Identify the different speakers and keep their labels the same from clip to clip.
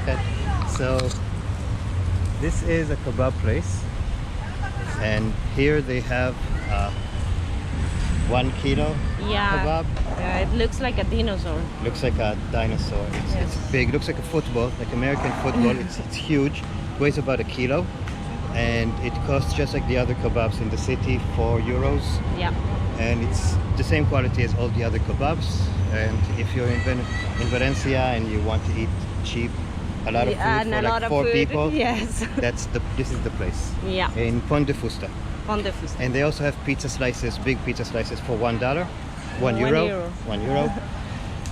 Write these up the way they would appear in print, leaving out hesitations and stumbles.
Speaker 1: Okay, so this is a kebab place, and here they have 1 kilo kebab.
Speaker 2: Yeah, it looks like a dinosaur.
Speaker 1: Looks like a dinosaur. It's,
Speaker 2: Yes.
Speaker 1: it's big. Looks like a football, like American football. It's huge. Weighs about 1 kilo, and it costs just like the other kebabs in the city, €4.
Speaker 2: Yeah.
Speaker 1: And it's the same quality as all the other kebabs. And if you're in Valencia and you want to eat cheap, a lot of food
Speaker 2: And
Speaker 1: for
Speaker 2: a
Speaker 1: like
Speaker 2: lot of
Speaker 1: 4
Speaker 2: food.
Speaker 1: people,
Speaker 2: Yes.
Speaker 1: this is the place.
Speaker 2: Yeah.
Speaker 1: In Pont de Fusta.
Speaker 2: On the food.
Speaker 1: And they also have pizza slices, big pizza slices for $1, €1,
Speaker 2: €1.
Speaker 1: €1.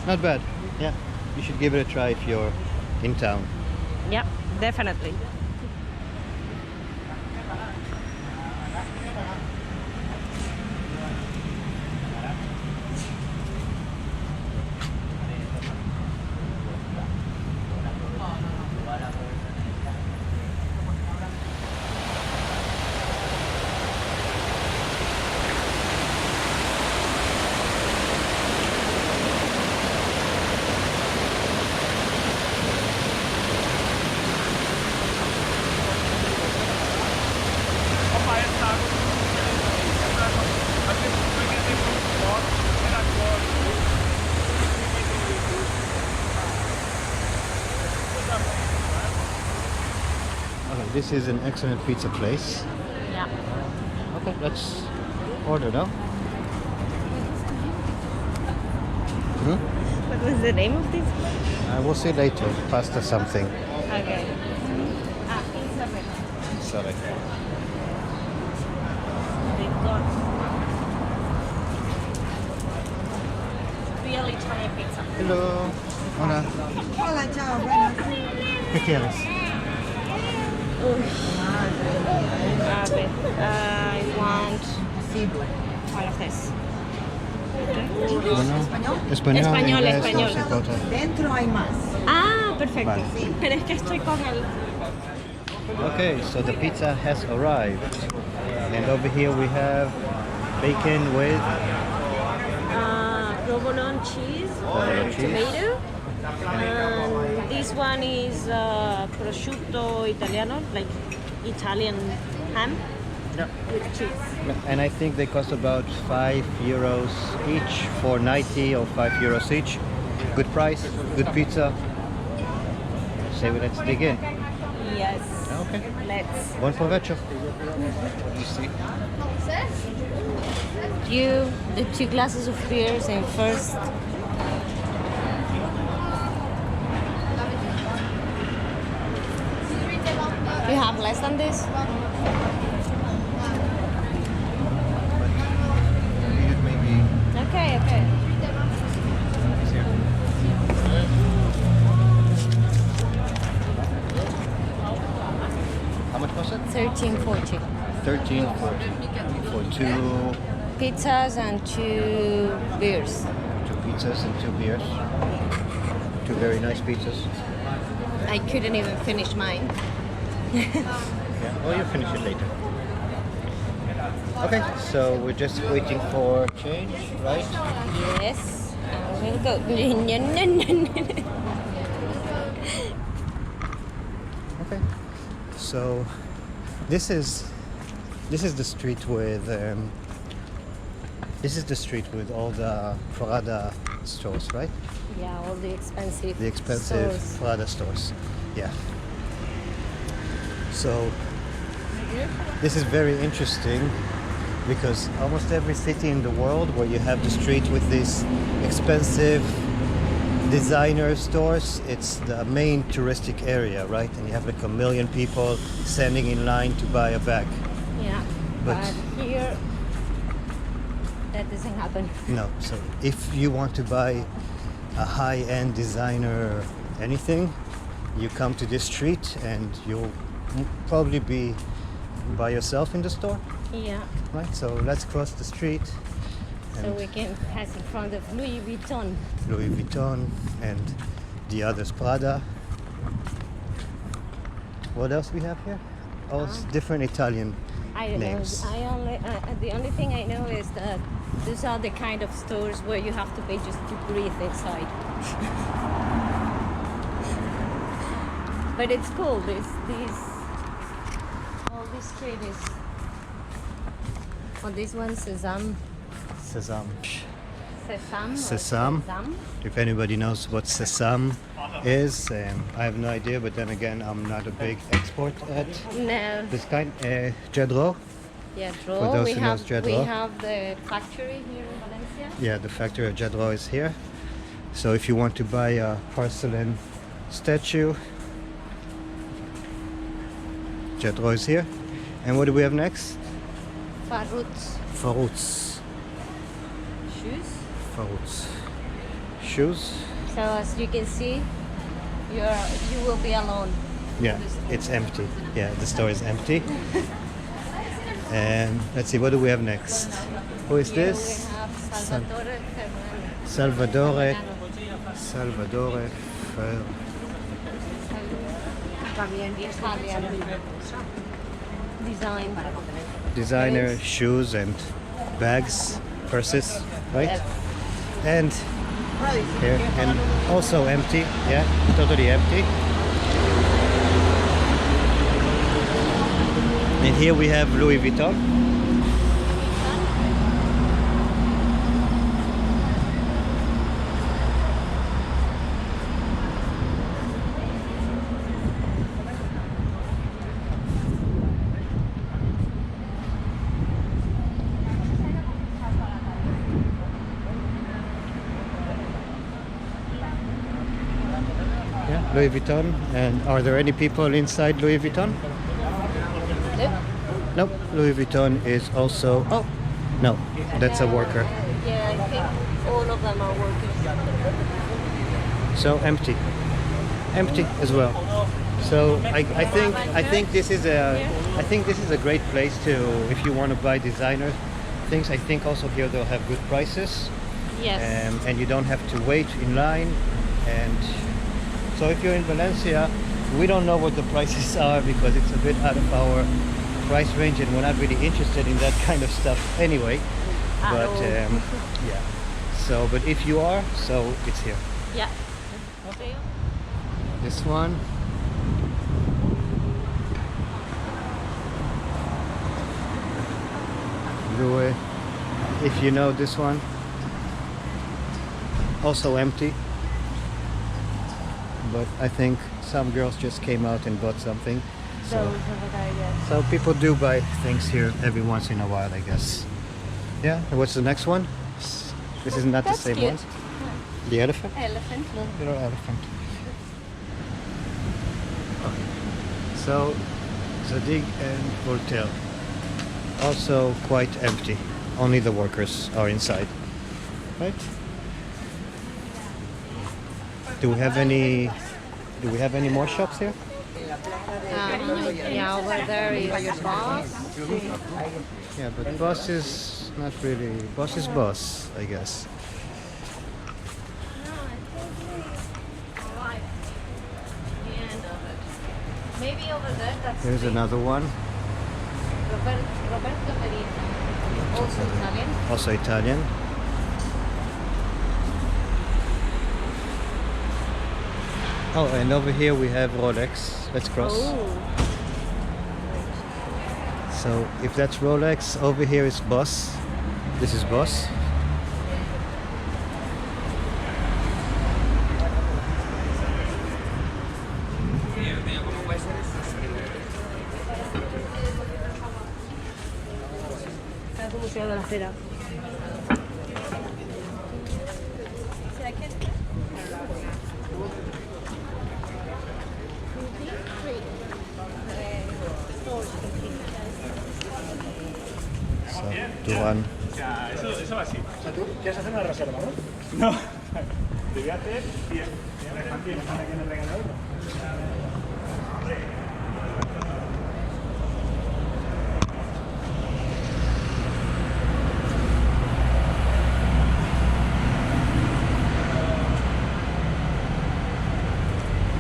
Speaker 1: Not bad. Yeah, you should give it a try if you're in town.
Speaker 2: Yeah, definitely.
Speaker 1: Okay, this is an excellent pizza place.
Speaker 2: Yeah.
Speaker 1: Okay, let's order now.
Speaker 2: What was the name of this?
Speaker 1: We'll see later. Pasta something.
Speaker 2: Okay. Pizza.
Speaker 1: Sorry.
Speaker 2: They've got real Italian pizza.
Speaker 1: Hello. Hola.
Speaker 3: Hola, ciao, buenas.
Speaker 1: ¿Qué quieres?
Speaker 2: A ver, I want all of this.
Speaker 1: Español,
Speaker 2: Español,
Speaker 1: inglés,
Speaker 2: español.
Speaker 1: no sé cuánto.
Speaker 3: Dentro hay más.
Speaker 2: Ah, perfecto.
Speaker 1: Vale.
Speaker 2: Pero es que estoy con el...
Speaker 1: Okay, so the pizza has arrived. And over here we have bacon with
Speaker 2: provolone cheese
Speaker 1: Provolone
Speaker 2: and
Speaker 1: cheese.
Speaker 2: tomato. And this one is prosciutto italiano, like Italian ham with cheese.
Speaker 1: and I think they cost about €5 each, 4.90 or €5 each. Good price, good pizza. So let's dig in.
Speaker 2: Yes.
Speaker 1: Okay.
Speaker 2: Let's
Speaker 1: Buon provecho. You see?
Speaker 2: do the 2 glasses of beers and first. You have less than this?
Speaker 1: Maybe.
Speaker 2: Okay, okay.
Speaker 1: How much was it?
Speaker 2: 13.40.
Speaker 1: 13.40 for 2
Speaker 2: Pizzas and 2 beers.
Speaker 1: pizzas and 2 beers. 2 very nice pizzas.
Speaker 2: I couldn't even finish mine.
Speaker 1: Yeah. Oh, you'll finish it later. Okay, so we're just waiting for change, right?
Speaker 2: Yes. And we'll go.
Speaker 1: Okay. So this is the street with all the Prada stores, right?
Speaker 2: Yeah, all the expensive.
Speaker 1: The expensive
Speaker 2: stores.
Speaker 1: Prada stores. Yeah. So this is very interesting because almost every city in the world where you have the street with these expensive designer stores, it's the main touristic area, right? And you have like 1 million people standing in line to buy a bag.
Speaker 2: Yeah.
Speaker 1: But-
Speaker 2: But here, that doesn't happen.
Speaker 1: No. So if you want to buy a high-end designer anything, you come to this street and you'll probably be by yourself in the store,
Speaker 2: Yeah.
Speaker 1: right? So let's cross the street.
Speaker 2: So
Speaker 1: And
Speaker 2: we can pass in front of Louis Vuitton.
Speaker 1: Louis Vuitton and the others Prada. What else we have here? All different Italian
Speaker 2: I don't
Speaker 1: names.
Speaker 2: know. The only thing I know is that these are the kind of stores where you have to pay just to breathe inside. But it's cool. All this street is. Oh, this one Sesame.
Speaker 1: Sesame.
Speaker 2: Sesame.
Speaker 1: Sesame. If anybody knows what sesame is, I have no idea. But then again, I'm not a big expert at
Speaker 2: No.
Speaker 1: this kind. Jedro.
Speaker 2: Yeah,
Speaker 1: For
Speaker 2: draw.
Speaker 1: those
Speaker 2: We
Speaker 1: who
Speaker 2: have
Speaker 1: knows Jedro.
Speaker 2: we have the factory here in Valencia.
Speaker 1: Yeah, the factory of Jedro is here. So if you want to buy a porcelain statue, Jedro is here. And what do we have next?
Speaker 2: Farouts
Speaker 1: Farouts.
Speaker 2: shoes.
Speaker 1: Farouts. Shoes.
Speaker 2: So as you can see, you will be alone.
Speaker 1: Yeah, it's empty. Yeah, the store is empty. And let's see, what do we have next? Who is
Speaker 2: Here
Speaker 1: this?
Speaker 2: we have Salvatore Ferrari.
Speaker 1: Salvatore. Salvatore
Speaker 2: Italian design.
Speaker 1: Designer shoes and bags, purses, right? And here, and also empty. Yeah, totally empty. And here we have Louis Vuitton. Yeah, Louis Vuitton. And are there any people inside Louis Vuitton?
Speaker 2: Look.
Speaker 1: Nope, Louis Vuitton is also. Oh, no, that's a worker.
Speaker 2: Yeah, I think all of them are workers.
Speaker 1: So empty, empty as well. So I think this is a great place to, if you want to buy designer things. I think also here they'll have good prices.
Speaker 2: Yes.
Speaker 1: And you don't have to wait in line. And so if you're in Valencia, we don't know what the prices are because it's a bit out of our price range, and we're not really interested in that kind of stuff anyway. But yeah. So, but if you are, so it's here.
Speaker 2: Yeah. Okay.
Speaker 1: This one. Louis. If you know this one. Also empty. But I think some girls just came out and bought something. So people do buy things here every once in a while, I guess. Yeah. And what's the next one? This is not
Speaker 2: That's
Speaker 1: the same
Speaker 2: cute.
Speaker 1: one. The elephant?
Speaker 2: Elephant. Look.
Speaker 1: Little elephant. Okay. So Zadig and Voltaire. Also quite empty. Only the workers are inside. Right? Do we have any more shops here?
Speaker 2: Yeah, over there is Boss.
Speaker 1: Yeah, but Boss is not really. Boss is Boss, I guess.
Speaker 2: Maybe over there. That's
Speaker 1: Here's another one.
Speaker 2: Roberto Merino. Also Italian.
Speaker 1: Also Italian. Oh, and over here we have Rolex. Let's cross.
Speaker 2: Oh.
Speaker 1: So if that's Rolex, over here is Boss. This is Boss.
Speaker 2: Museo de la Cera.
Speaker 1: So, Duran.
Speaker 4: Eso va así. O sea, tú quieres hacer una reserva, ¿no? No. Te voy a hacer 10. Aquí en el regalador.